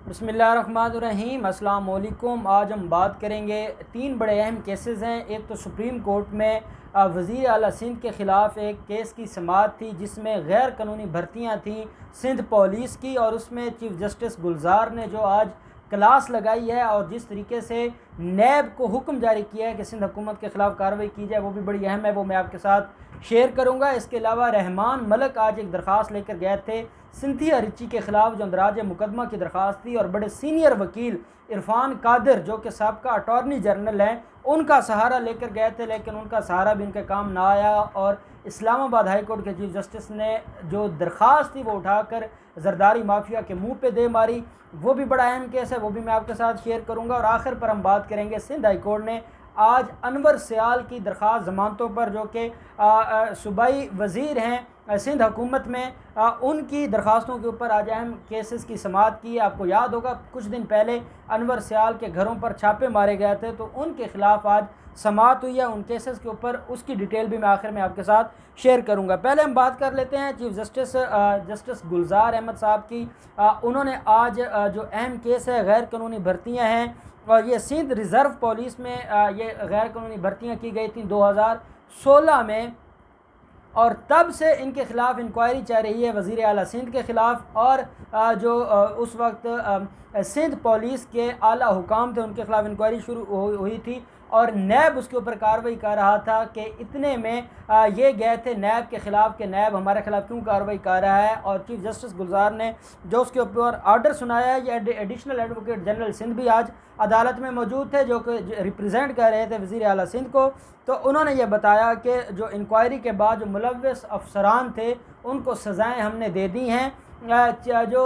बिस्मिल्लाहिर्रहमानिर्रहीम, अस्सलाम वालेकुम। आज हम बात करेंगे, तीन बड़े अहम केसेस हैं। एक तो सुप्रीम कोर्ट में वज़ीर आला सिंध के ख़िलाफ़ एक केस की समाअत थी जिसमें गैर कानूनी भर्तियां थीं सिंध पुलिस की, और उसमें चीफ़ जस्टिस गुलजार ने जो आज क्लास लगाई है और जिस तरीके से नैब को हुक्म जारी किया है कि सिंध हुकूमत के ख़िलाफ़ कार्रवाई की जाए, वो भी बड़ी अहम है। वो मैं आपके साथ शेयर करूँगा। इसके अलावा रहमान मलिक आज एक दरख्वास्त लेकर गए थे सिंथिया रिची के ख़िलाफ़, जो अंदराज मुकदमा की दरख्वास्त थी, और बड़े सीनियर वकील इरफान कादिर जो कि साबका अटॉर्नी जनरल हैं, उनका सहारा लेकर गए थे, लेकिन उनका सहारा भी उनके काम ना आया। और इस्लामाबाद हाई कोर्ट के चीफ जस्टिस ने जो दरख्वास्त थी वो उठाकर जरदारी माफिया के मुंह पे दे मारी। वो भी बड़ा अहम केस है, वो भी मैं आपके साथ शेयर करूंगा। और आखिर पर हम बात करेंगे, सिंध हाई कोर्ट ने आज अनवर सियाल की दरख्वास्त ज़मानतों पर, जो कि सूबाई वज़ीर हैं सिंध हुकूमत में, उनकी दरख्वास्तों के ऊपर आज अहम केसेस की समाअत की है। आपको याद होगा कुछ दिन पहले अनवर सियाल के घरों पर छापे मारे गए थे, तो उनके ख़िलाफ़ आज समाअत हुई है उन केसेस के ऊपर। उसकी डिटेल भी मैं आखिर में आपके साथ शेयर करूंगा। पहले हम बात कर लेते हैं चीफ जस्टिस गुलजार अहमद साहब की। उन्होंने आज जो अहम केस है, गैर कानूनी भर्तियां हैं, और ये सिंध रिज़र्व पुलिस में ये गैर कानूनी भर्तियां की गई थी 2016 में, और तब से इनके ख़िलाफ़ इंक्वायरी चल रही है वज़ीर आला सिंध के ख़िलाफ़। और जो उस वक्त सिंध पुलिस के आला हुकाम थे, उनके ख़िलाफ़ इंक्वायरी शुरू हुई थी, और नैब उसके ऊपर कार्रवाई कर रहा था कि इतने में ये गए थे नैब के ख़िलाफ़ कि नैब हमारे ख़िलाफ़ क्यों कार्रवाई कर रहा है। और चीफ जस्टिस गुलजार ने जो उसके ऊपर आर्डर सुनाया है, ये एडिशनल एडवोकेट जनरल सिंध भी आज अदालत में मौजूद थे, जो कि रिप्रेजेंट कर रहे थे वज़ीर आला सिंध को। तो उन्होंने ये बताया कि जो इंक्वायरी के बाद जो मुलव्वस अफसरान थे उनको सज़ाएँ हमने दे दी हैं। जो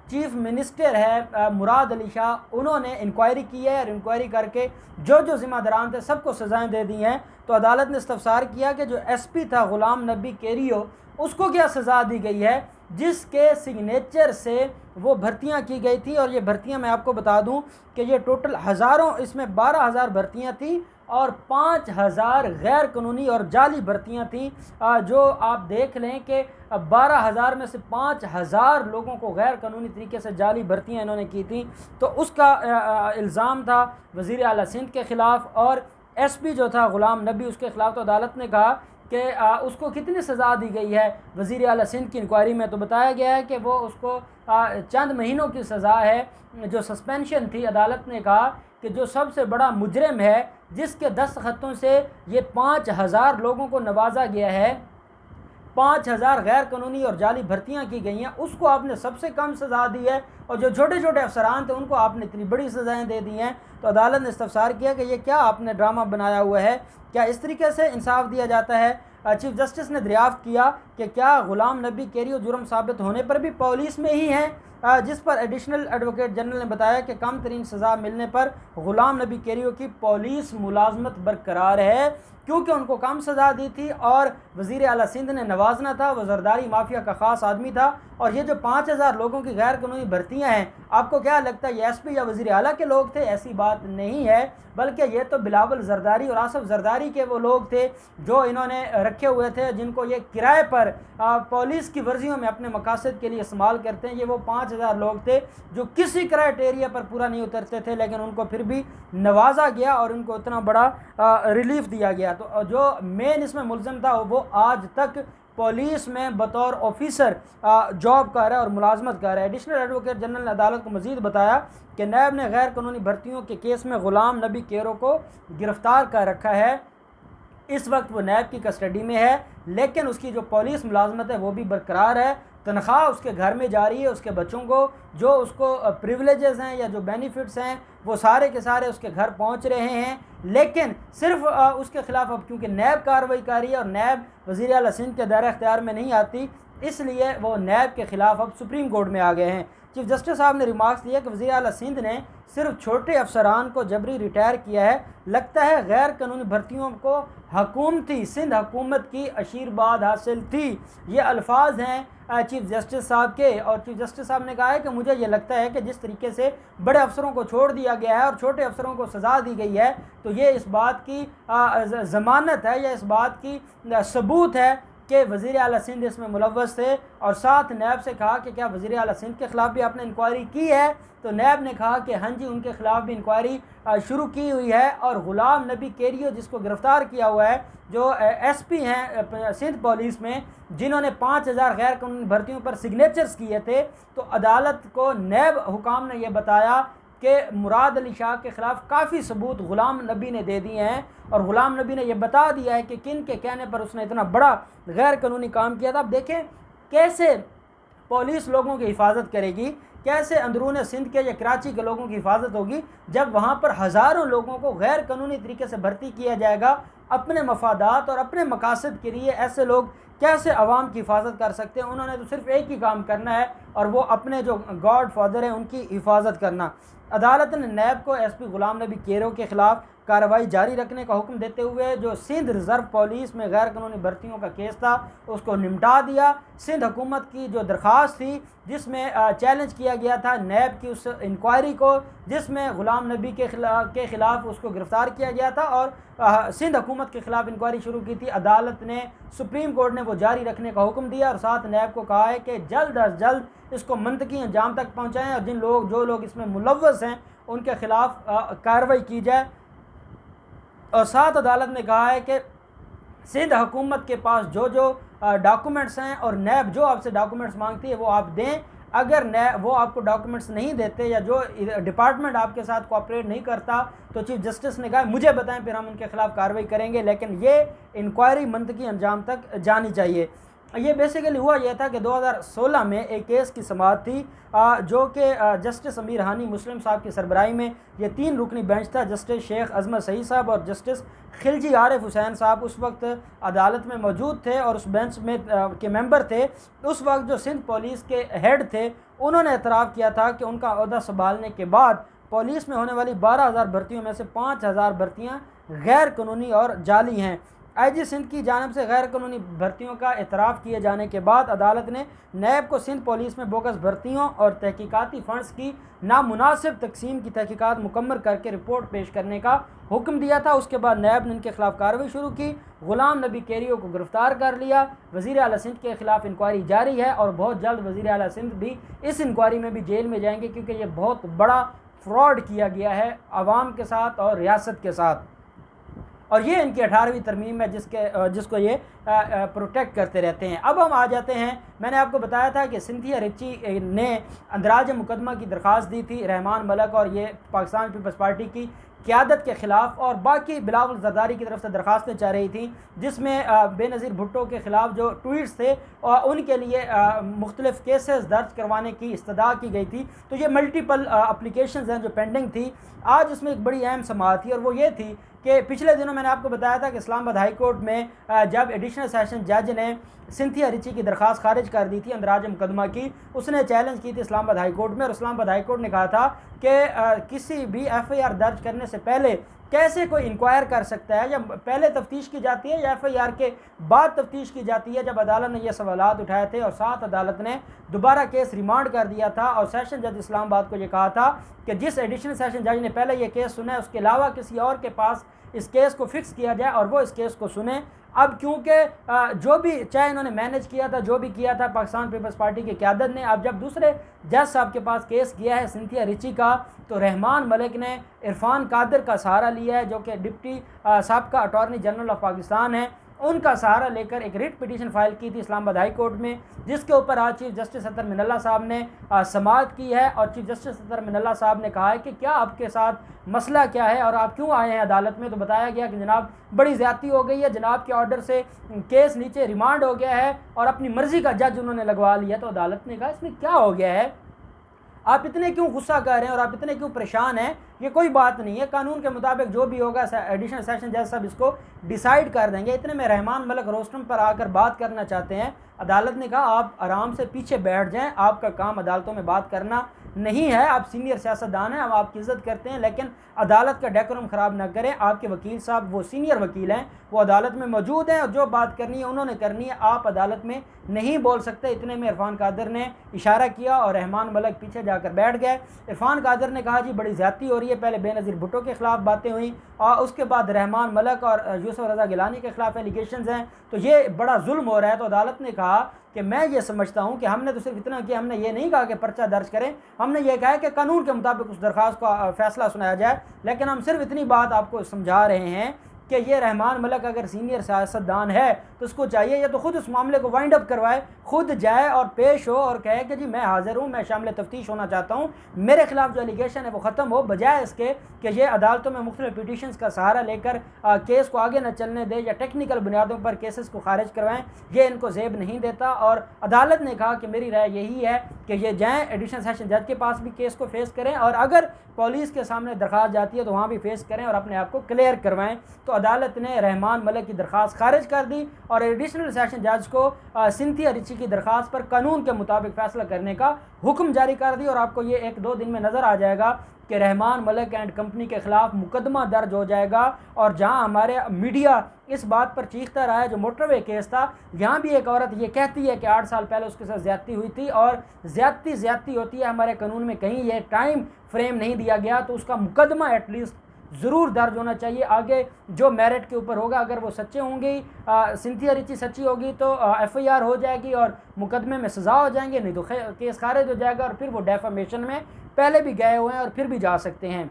चीफ़ मिनिस्टर है मुराद अली शाह, उन्होंने इंक्वायरी की है, और इंक्वायरी करके जो जो ज़िम्मेदारान थे सबको सज़ाएँ दे दी हैं। तो अदालत ने इस्तफसार किया कि जो एसपी था ग़ुलाम नबी केरियो, उसको क्या सज़ा दी गई है जिसके सिग्नेचर से वो भर्तियां की गई थी। और ये भर्तियां मैं आपको बता दूं कि ये टोटल हज़ारों, इसमें 12,000 भर्तियां थी और 5,000 गैर कानूनी और जाली भर्तियां थीं। जो आप देख लें कि 12,000 में से 5,000 लोगों को गैर कानूनी तरीके से जाली भर्तियां इन्होंने की थी। तो उसका इल्ज़ाम था वज़ीर आला सिंध के ख़िलाफ़, और एसपी जो था ग़ुलाम नबी, उसके ख़िलाफ़। तो अदालत ने कहा कि उसको कितनी सज़ा दी गई है वज़ीर आला सिंध की इंक्वायरी में, तो बताया गया है कि वो उसको चंद महीनों की सज़ा है, जो सस्पेंशन थी। अदालत ने कहा कि जो सबसे बड़ा मुजरिम है, जिसके दस्तखतों से ये 5,000 लोगों को नवाजा गया है, 5,000 गैर कानूनी और जाली भर्तियां की गई हैं, उसको आपने सबसे कम सज़ा दी है, और जो छोटे छोटे अफसरान थे उनको आपने इतनी बड़ी सज़ाएं दे दी हैं। तो अदालत ने इस्तफसार किया कि ये क्या आपने ड्रामा बनाया हुआ है, क्या इस तरीके से इंसाफ दिया जाता है। चीफ जस्टिस ने दरियाफ्त किया कि क्या ग़ुलाम नबी केरियो जुर्म साबित होने पर भी पुलिस में ही हैं, जिस पर एडिशनल एडवोकेट जनरल ने बताया कि कम तरीन सज़ा मिलने पर ग़ुलाम नबी केरियो की पुलिस मुलाजमत बरकरार है, क्योंकि उनको कम सज़ा दी थी और वज़ीर आला सिंध ने नवाजना था, वो जरदारी माफिया का ख़ास आदमी था। और ये जो 5,000 लोगों की गैर कानूनी भर्तियाँ हैं, आपको क्या लगता है ये एसपी या वज़ीर आला के लोग थे? ऐसी बात नहीं है, बल्कि ये तो बिलावल जरदारी और आसफ जरदारी के वो लोग थे जो इन्होंने रखे हुए थे, जिनको ये किराए पर पुलिस की वर्जियों में अपने मकासद के लिए इस्तेमाल करते हैं। ये वो 5,000 लोग थे जो किसी क्राइटेरिया पर पूरा नहीं उतरते थे, लेकिन उनको फिर भी नवाजा गया और उनको इतना बड़ा रिलीफ दिया गया। तो जो मेन इसमें मुलज़म था वो आज तक पुलिस में बतौर ऑफिसर जॉब कर रहा है और मुलाजमत कर रहा है। एडिशनल एडवोकेट जनरल ने अदालत को मजीद बताया कि नैब ने गैर कानूनी भर्तियों के केस में ग़ुलाम नबी केरो को गिरफ़्तार कर रखा है। इस वक्त वो नैब की कस्टडी में है, लेकिन उसकी जो पुलिस मुलाजमत है वो भी बरकरार है। तनख्वाह उसके घर में जा रही है, उसके बच्चों को जो उसको प्रिविलेजेस हैं या जो बेनिफिट्स हैं वो सारे के सारे उसके घर पहुंच रहे हैं। लेकिन सिर्फ उसके ख़िलाफ़ अब क्योंकि नैब कार्रवाई कर रही है और नैब वज़ीर आला सिंध के दायरे इख्तियार में नहीं आती, इसलिए वो नैब के ख़िलाफ़ अब सुप्रीम कोर्ट में आ गए हैं। चीफ जस्टिस साहब ने रिमार्क्स दिया कि वज़ीर आला सिंध ने सिर्फ छोटे अफसरान को जबरी रिटायर किया है, लगता है गैर कानूनी भर्तियों को हकूमती सिंध हुकूमत की आशीर्वाद हासिल थी। ये अल्फाज हैं चीफ जस्टिस साहब के। और चीफ जस्टिस साहब ने कहा है कि मुझे ये लगता है कि जिस तरीके से बड़े अफसरों को छोड़ दिया गया है और छोटे अफसरों को सज़ा दी गई है, तो ये इस बात की ज़मानत है या इस बात की सबूत है कि वज़ीर आला सिंध इसमें मुलव्वस थे, और साथ नैब से कहा कि क्या वज़ीर आला सिंध के ख़िलाफ़ भी आपने इंक्वायरी की है। तो नैब ने कहा कि हाँ जी, उनके ख़िलाफ़ भी इंक्वायरी शुरू की हुई है। और ग़ुलाम नबी केरियो जिसको गिरफ़्तार किया हुआ है, जो एसपी हैं सिंध पुलिस में, जिन्होंने 5000 गैर कानूनी भर्तियों पर सिग्नेचर्स किए थे, तो अदालत को नैब हुकाम ने यह बताया कि मुराद अली शाह के ख़िलाफ़ काफ़ी सबूत ग़ुलाम नबी ने दे दिए हैं, और ग़ुलाम नबी ने यह बता दिया है कि किन के कहने पर उसने इतना बड़ा गैर कानूनी काम किया था। अब देखें कैसे पुलिस लोगों की हिफाजत करेगी, कैसे अंदरून सिंध के या कराची के लोगों की हिफाजत होगी, जब वहाँ पर हज़ारों लोगों को गैर कानूनी तरीके से भर्ती किया जाएगा अपने मफादात और अपने मकासद के लिए। ऐसे लोग कैसे अवाम की हिफाजत कर सकते हैं? उन्होंने तो सिर्फ एक ही काम करना है, और वो अपने जो गॉड फादर हैं उनकी हिफाजत करना। अदालत ने नैब को एसपी ग़ुलाम नबी केरो के ख़िलाफ़ कार्रवाई जारी रखने का हुक्म देते हुए जो सिंध रिज़र्व पुलिस में गैर कानूनी भर्तियों का केस था उसको निपटा दिया। सिंध हुकूमत की जो दरख्वास्त थी जिसमें चैलेंज किया गया था नैब की उस इंक्वायरी को, जिसमें ग़ुलाम नबी के ख़िलाफ़ उसको गिरफ़्तार किया गया था और सिंध हुकूमत के ख़िलाफ़ इंक्वायरी शुरू की थी, अदालत ने सुप्रीम कोर्ट ने वो जारी रखने का हुक्म दिया, और साथ नैब को कहा है कि जल्द अज जल्द इसको मंतकी अंजाम तक पहुँचाएँ, और जो लोग इसमें मुलव्वस हैं उनके ख़िलाफ़ कार्रवाई की जाए। और साथ अदालत ने कहा है कि सिंध हुकूमत के पास जो डॉक्यूमेंट्स हैं और नैब जो आपसे डॉक्यूमेंट्स मांगती है वो आप दें। अगर नैब वो आपको डॉक्यूमेंट्स नहीं देते या जो डिपार्टमेंट आपके साथ कोऑपरेट नहीं करता, तो चीफ जस्टिस ने कहा मुझे बताएं, फिर हम उनके खिलाफ कार्रवाई करेंगे, लेकिन ये इंक्वायरी मंतकी अंजाम तक जानी चाहिए। ये बेसिकली हुआ यह था कि 2016 में एक केस की समाअत थी जो कि जस्टिस अमीर हानी मुस्लिम साहब की सरबराही में ये 3 रुकनी बेंच था। जस्टिस शेख अजमत सही साहब और जस्टिस खिलजी आरिफ हुसैन साहब उस वक्त अदालत में मौजूद थे और उस बेंच में के मेंबर थे। उस वक्त जो सिंध पुलिस के हेड थे उन्होंने एतराफ़ किया था कि उनका ओहदा संभालने के बाद पुलिस में होने वाली 12,000 भर्तियों में से 5,000 भर्तियाँ गैर कानूनी और जाली हैं। आईजी सिंध की जानिब से गैर कानूनी भर्तियों का एतराफ़ किए जाने के बाद अदालत ने नैब को सिंध पुलिस में बोगस भर्तियों और तहकीकाती फ़ंड्स की नामुनासिब तकसीम की तहकीकात मुकम्मल करके रिपोर्ट पेश करने का हुक्म दिया था। उसके बाद नैब ने इनके खिलाफ कार्रवाई शुरू की, ग़ुलाम नबी केरियो को गिरफ़्तार कर लिया। वज़ीर आला सिंध के ख़िलाफ़ इंक्वायरी जारी है और बहुत जल्द वज़ीर आला सिंध भी इस इंक्वायरी में भी जेल में जाएंगे, क्योंकि ये बहुत बड़ा फ्रॉड किया गया है आवाम के साथ और रियासत के साथ। और ये इनकी 18वीं तरमीम है जिसको ये प्रोटेक्ट करते रहते हैं। अब हम आ जाते हैं, मैंने आपको बताया था कि सिंथिया रिची ने अंदराज मुकदमा की दरख्वास्त दी थी रहमान मलिक और ये पाकिस्तान पीपल्स पार्टी की क़यादत के ख़िलाफ़, और बाकी बिलावल ज़रदारी की तरफ से दरख्वास्तें चाह रही थी जिसमें बेनज़ीर भुट्टो के ख़िलाफ़ जो ट्वीट्स थे और उनके लिए मुख्तलिफ़ केसेस दर्ज करवाने की इस्तदा की गई थी। तो ये मल्टीपल अप्लीकेशंस हैं जो पेंडिंग थी। आज इसमें एक बड़ी अहम समाअत थी और वो ये थी कि पिछले दिनों मैंने आपको बताया था कि इस्लामाबाद हाई कोर्ट में जब एडिशनल सेशन जज ने सिंथिया रिची की दरख्वास्त खारिज कर दी थी अंदराज मुकदमा की, उसने चैलेंज की थी इस्लामाबाद हाई कोर्ट में, और इस्लामाबाद हाई कोर्ट ने कहा था कि किसी भी FIR दर्ज करने से पहले कैसे कोई इंक्वायर कर सकता है, या पहले तफ्तीश की जाती है या FIR के बाद तफ्तीश की जाती है। जब अदालत ने यह सवालात उठाए थे और साथ अदालत ने दोबारा केस रिमांड कर दिया था और सेशन जज इस्लामाबाद को ये कहा था कि जिस एडिशनल सेशन जज ने पहले ये केस सुना है उसके अलावा किसी और के पास इस केस को फिक्स किया जाए और वो इस केस को सुने। अब क्योंकि जो भी चाहे इन्होंने मैनेज किया था, जो भी किया था पाकिस्तान पीपल्स पार्टी की क़यादत ने, अब जब दूसरे जज साहब के पास केस किया है सिंथिया रिची का, तो रहमान मलिक ने इरफान कादिर का सहारा लिया है जो कि डिप्टी साबिक़ा अटॉर्नी जनरल ऑफ पाकिस्तान है, उनका सहारा लेकर एक रिट पिटीशन फाइल की थी इस्लामाबाद हाई कोर्ट में, जिसके ऊपर आज चीफ जस्टिस अतर मिनल्ला साहब ने समाअत की है। और चीफ जस्टिस अतर मिनल्ला साहब ने कहा है कि क्या आपके साथ मसला क्या है और आप क्यों आए हैं अदालत में। तो बताया गया कि जनाब बड़ी ज़्यादती हो गई है, जनाब के ऑर्डर से केस नीचे रिमांड हो गया है और अपनी मर्ज़ी का जज उन्होंने लगवा लिया। तो अदालत ने कहा इसमें क्या हो गया है, आप इतने क्यों गुस्सा कर रहे हैं और आप इतने क्यों परेशान हैं, ये कोई बात नहीं है, कानून के मुताबिक जो भी होगा एडिशनल सेशन जज साहब इसको डिसाइड कर देंगे। इतने में रहमान मलिक रोस्टम पर आकर बात करना चाहते हैं। अदालत ने कहा आप आराम से पीछे बैठ जाएं, आपका काम अदालतों में बात करना नहीं है, आप सीनियर सियासतदान हैं, हम आपकी इज़्ज़त करते हैं, लेकिन अदालत का डेकोरम ख़राब ना करें। आपके वकील साहब वो सीनियर वकील हैं, वो अदालत में मौजूद हैं और जो बात करनी है उन्होंने करनी है, आप अदालत में नहीं बोल सकते। इतने में इरफान कादर ने इशारा किया और रहमान मलिक पीछे जाकर बैठ गए। इरफान कादर ने कहा जी बड़ी ज़्यादती हो रही है, पहले बेनज़ीर भुट्टो के ख़िलाफ़ बातें हुई और उसके बाद रहमान मलिक और यूसुफ रज़ा गिलानी के ख़िलाफ़ एलिगेशंस हैं, तो ये बड़ा जुल्म हो रहा है। तो अदालत ने कहा कि मैं ये समझता हूँ कि हमने तो सिर्फ इतना किया, हमने ये नहीं कहा कि पर्चा दर्ज करें, हमने ये कहा कि कानून के मुताबिक उस दरख्वास्त का फ़ैसला सुनाया जाए, लेकिन हम सिर्फ इतनी बात आपको समझा रहे हैं कि ये रहमान मलिक अगर सीनियर सियासतदान है तो उसको चाहिए या तो ख़ुद उस मामले को वाइंड अप करवाए, खुद जाए और पेश हो और कहे कि जी मैं हाज़िर हूँ, मैं शामिल तफ्तीश होना चाहता हूँ, मेरे खिलाफ जो एलिगेशन है वो ख़त्म हो, बजाय इसके कि ये अदालतों में मुख्तलिफ पिटीशंस का सहारा लेकर केस को आगे न चलने दे या टेक्निकल बुनियादों पर केसेस को खारिज करवाएं। ये इनको जेब नहीं देता। और अदालत ने कहा कि मेरी राय यही है कि ये जाएँ एडिशनल सेशन जज के पास भी केस को फेस करें और अगर पुलिस के सामने दरख्वास्त जाती है तो वहाँ भी फेस करें और अपने आप को क्लियर करवाएं। तो अदालत ने रहमान मलिक की दरख्वास्त खारिज कर दी और एडिशनल सेशन जज को सिंथिया रिची की दरख्वास्त पर कानून के मुताबिक फ़ैसला करने का हुक्म जारी कर दी। और आपको ये 1-2 दिन में नज़र आ जाएगा कि रहमान मलिक एंड कंपनी के ख़िलाफ़ मुकदमा दर्ज हो जाएगा। और जहां हमारे मीडिया इस बात पर चीखता रहा है, जो मोटरवे केस था, यहाँ भी एक औरत ये कहती है कि 8 साल पहले उसके साथ ज़्यादती हुई थी और ज़्यादती होती है, हमारे कानून में कहीं ये टाइम फ्रेम नहीं दिया गया, तो उसका मुकदमा एटलीस्ट ज़रूर दर्ज होना चाहिए। आगे जो मेरिट के ऊपर होगा, अगर वो सच्चे होंगे, सिंथिया रिची सच्ची होगी तो FIR हो जाएगी और मुकदमे में सज़ा हो जाएंगे, नहीं तो केस खारिज हो जाएगा और फिर वो डेफामेशन में पहले भी गए हुए हैं और फिर भी जा सकते हैं।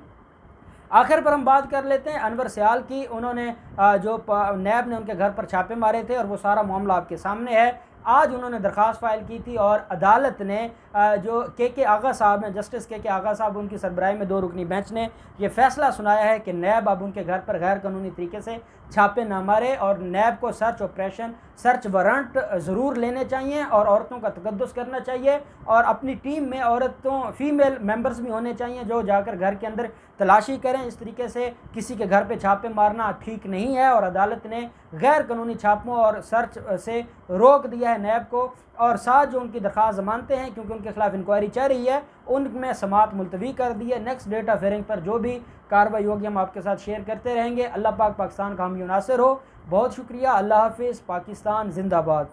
आखिर पर हम बात कर लेते हैं अनवर सियाल की। उन्होंने जो नैब ने उनके घर पर छापे मारे थे और वो सारा मामला आपके सामने है। आज उन्होंने दरख्वास्त फ़ाइल की थी और अदालत ने जो के आगा साहब हैं, जस्टिस के आगा साहब, उनकी सरबराही में 2 रुकनी बेंच ने यह फ़ैसला सुनाया है कि नैब अब उनके घर पर गैर कानूनी तरीके से छापे ना मारे और नैब को सर्च ऑपरेशन, सर्च वारंट ज़रूर लेने चाहिए और औरतों का तकद्दुस करना चाहिए और अपनी टीम में औरतों फीमेल मेंबर्स भी होने चाहिए जो जाकर घर के अंदर तलाशी करें। इस तरीके से किसी के घर पे छापे मारना ठीक नहीं है और अदालत ने गैर कानूनी छापों और सर्च से रोक दिया है नैब को। और साथ जो उनकी दरख्वास्त ज़मानते हैं, क्योंकि उनके खिलाफ इंक्वायरी चल रही है, उनमें समाअत मुलतवी कर दी है। नेक्स्ट डेट ऑफ हियरिंग पर जो भी कार्रवाई होगी हम आपके साथ शेयर करते रहेंगे। अल्लाह पाक पाकिस्तान का हामी नासिर हो। बहुत शुक्रिया। अल्लाह हाफिज़। पाकिस्तान जिंदाबाद।